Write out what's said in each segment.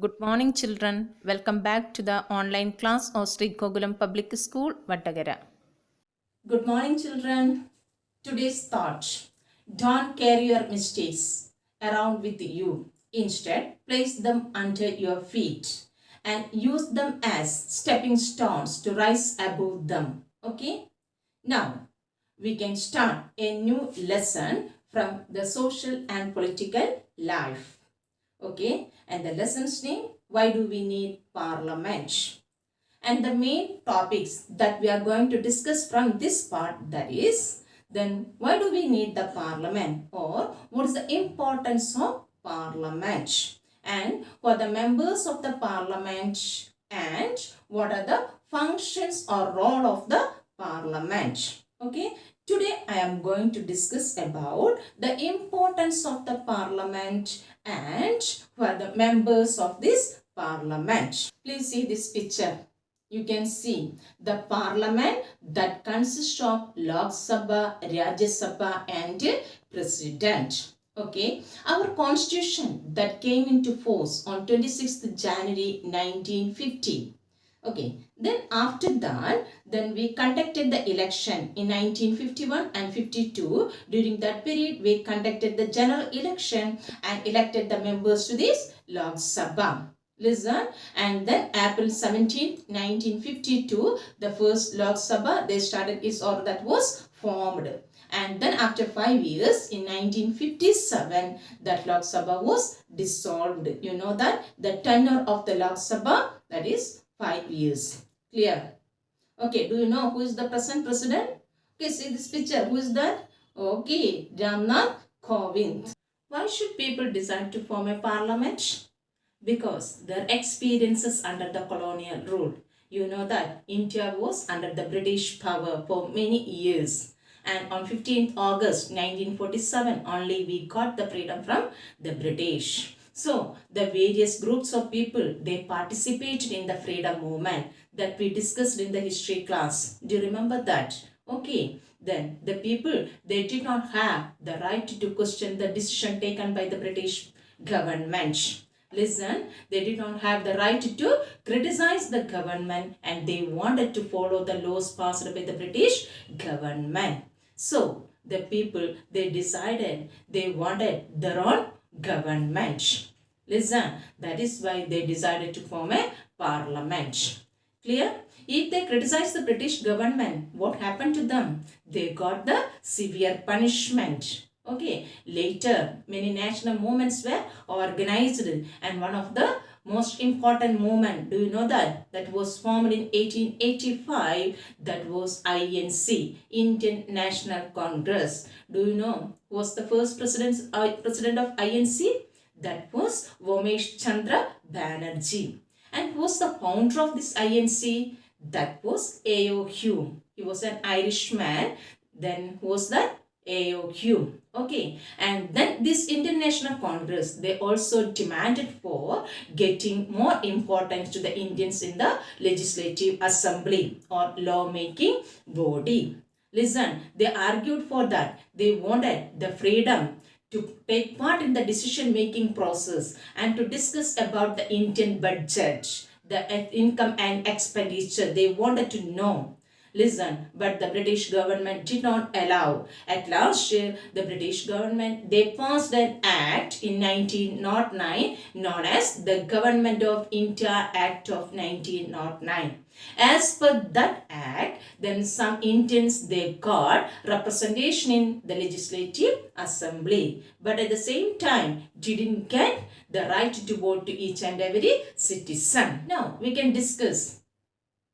Good morning, children. Welcome back to the online class of Sri Kogulam Public School, Vattagara. Good morning, children. Today's thought: don't carry your mistakes around with you. Instead, place them under your feet and use them as stepping stones to rise above them. Okay? Now, we can start a new lesson from the social and political life. Okay? And the lesson's name: why do we need parliament? And the main topics that we are going to discuss from this part, that is, then why do we need the parliament, or what is the importance of parliament, and for the members of the parliament, and what are the functions or role of the parliament. Okay, today I am going to discuss about the importance of the parliament and for the members of this parliament. Please see this picture. You can see the parliament that consists of Lok Sabha, Rajya Sabha and President. Okay, our constitution that came into force on 26th January 1950. Okay, then after that, then we conducted the election in 1951 and 52. During that period, we conducted the general election and elected the members to this Lok Sabha. Listen, and then April 17th, 1952, the first Lok Sabha, they started its order that was formed. And then after 5 years, in 1957, that Lok Sabha was dissolved. You know that the tenure of the Lok Sabha, that is 5 years. Clear? Okay, do you know who is the present president? Okay, see this picture. Who is that? Okay, Ramnath Kovind. Why should people decide to form a parliament? Because their experiences under the colonial rule. You know that India was under the British power for many years. And on 15th August 1947 only we got the freedom from the British. So the various groups of people, they participated in the freedom movement that we discussed in the history class. Do you remember that? Okay. Then the people, they did not have the right to question the decision taken by the British government. Listen, they did not have the right to criticize the government, and they wanted to follow the laws passed by the British government. So, the people, they decided they wanted their own government. Listen, that is why they decided to form a parliament. Clear? If they criticize the British government, what happened to them? They got the severe punishment. Okay, later many national movements were organized, and one of the most important movement, do you know that? That was formed in 1885, that was INC, Indian National Congress. Do you know who was the first president of INC? That was Vomesh Chandra Banerjee. And who was the founder of this INC? That was A.O. Hume. He was an Irishman. Then who was that? A.O. Hume. Okay, and then this Indian National Congress, they also demanded for getting more importance to the Indians in the legislative assembly or lawmaking body. Listen, they argued for that. They wanted the freedom to take part in the decision making process and to discuss about the Indian budget, the income and expenditure. They wanted to know. Listen, but the British government did not allow. At last year, the British government, they passed an act in 1909 known as the Government of India Act of 1909. As per that act, then some Indians, they got representation in the legislative assembly, but at the same time didn't get the right to vote to each and every citizen. Now we can discuss,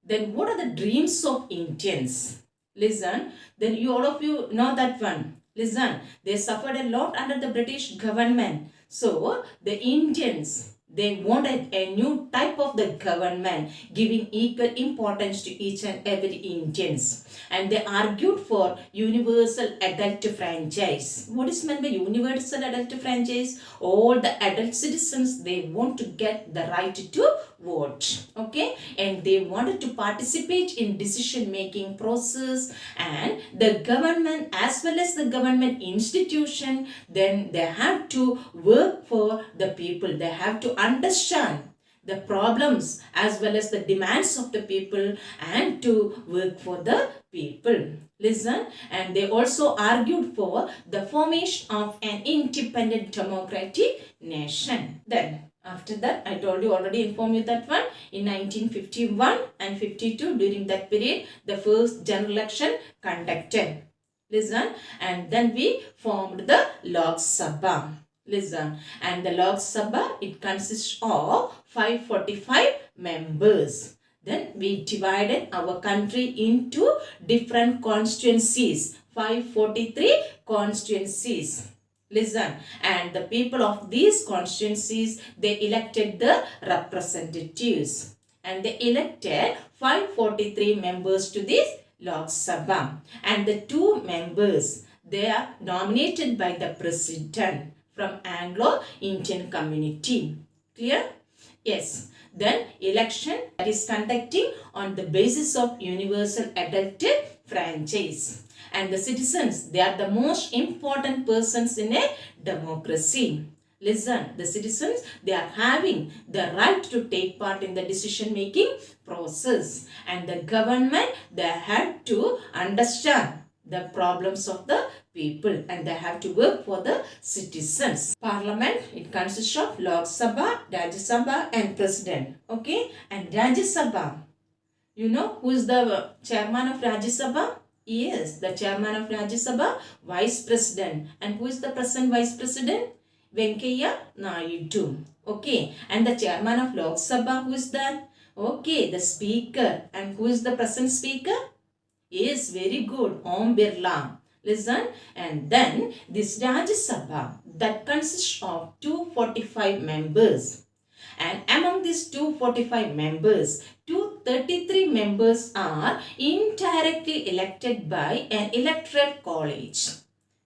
then what are the dreams of Indians? Listen, then you all of you know that one. Listen, they suffered a lot under the British government. So the Indians, they wanted a new type of the government giving equal importance to each and every Indians. And they argued for universal adult franchise. What is meant by universal adult franchise? All the adult citizens, they want to get the right to vote. Okay, and they wanted to participate in decision making process, and the government as well as the government institution, then they have to work for the people. They have to understand the problems as well as the demands of the people and to work for the people. Listen, and they also argued for the formation of an independent democratic nation. Then after that, I told you already, informed you that one, in 1951 and 52, during that period, the first general election conducted. Listen, and then we formed the Lok Sabha. Listen, and the Lok Sabha, it consists of 545 members. Then we divided our country into different constituencies, 543 constituencies. Listen, and the people of these constituencies, they elected the representatives, and they elected 543 members to this Lok Sabha, and the 2 members, they are nominated by the president from Anglo-Indian community. Clear? Yes. Then election that is conducting on the basis of universal adulthood franchise. And the citizens, they are the most important persons in a democracy. Listen, the citizens, they are having the right to take part in the decision making process, and the government, they have to understand the problems of the people and they have to work for the citizens. Parliament, it consists of Lok Sabha, Rajya Sabha and President. Okay, and Rajya Sabha, you know who is the chairman of Rajya Sabha? Yes, the chairman of Rajya Sabha, Vice President. And who is the present Vice President? Venkaiah Naidu. Okay, and the chairman of Lok Sabha, who is that? Okay, the speaker. And who is the present speaker? Yes, very good, Om Birla. Listen, and then this Rajya Sabha, that consists of 245 members. And among these 245 members, 233 members are indirectly elected by an electoral college.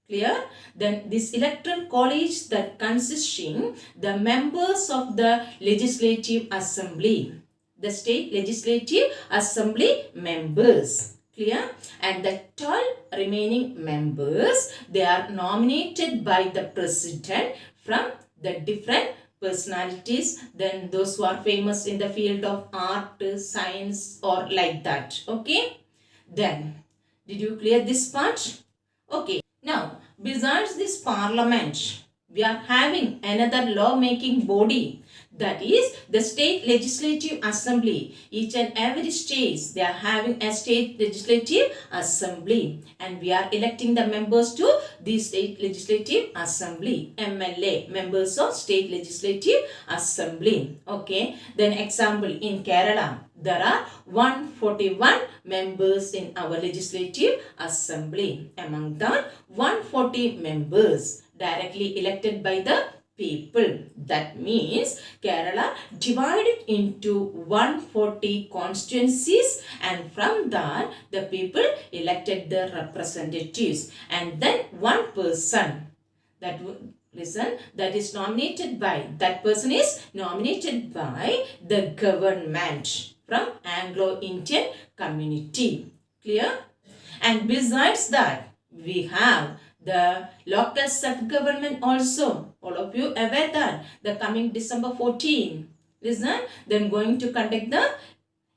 Clear? Then this electoral college, that consisting the members of the legislative assembly, the state legislative assembly members. Clear? And the 12 remaining members, they are nominated by the president from the different personalities, then those who are famous in the field of art, science or like that. Okay? Then, did you clear this part? Okay. Now, besides this parliament, we are having another law-making body, that is the state legislative assembly. Each and every state, they are having a state legislative assembly, and we are electing the members to the state legislative assembly, MLA, members of state legislative assembly. Okay, then example, in Kerala, there are 141 members in our legislative assembly. Among that, 140 members directly elected by the people. That means Kerala divided into 140 constituencies, and from that the people elected the representatives, and then one person that listen, that is nominated by, that person is nominated by the government from Anglo-Indian community. Clear? And besides that, we have the local self-government also. All of you aware that the coming December 14, listen, then going to conduct the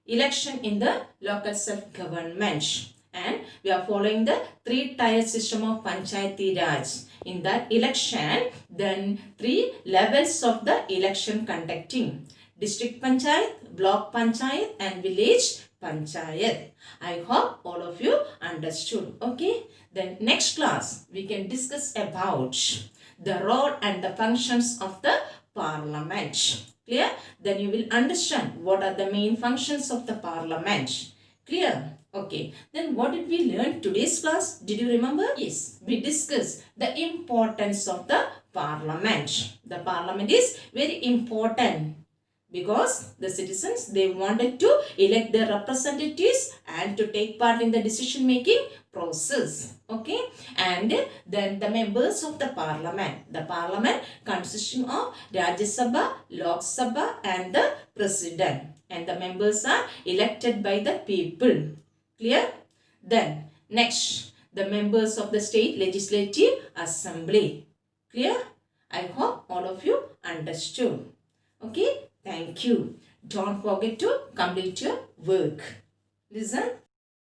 election in the local self-government. And we are following the 3-tier system of Panchayati Raj. In that election, then 3 levels of the election conducting: district panchayat, block panchayat and village panchayat. I hope all of you understood. Okay. Then next class we can discuss about the role and the functions of the parliament. Clear? Then you will understand what are the main functions of the parliament. Clear? Okay. Then what did we learn today's class? Did you remember? Yes. We discussed the importance of the parliament. The parliament is very important, because the citizens, they wanted to elect their representatives and to take part in the decision making process. Okay, and then the members of the parliament consisting of Rajya Sabha, Lok Sabha and the president, and the members are elected by the people. Clear? Then next, the members of the state legislative assembly. Clear? I hope all of you understood. Okay. Thank you. Don't forget to complete your work. Listen.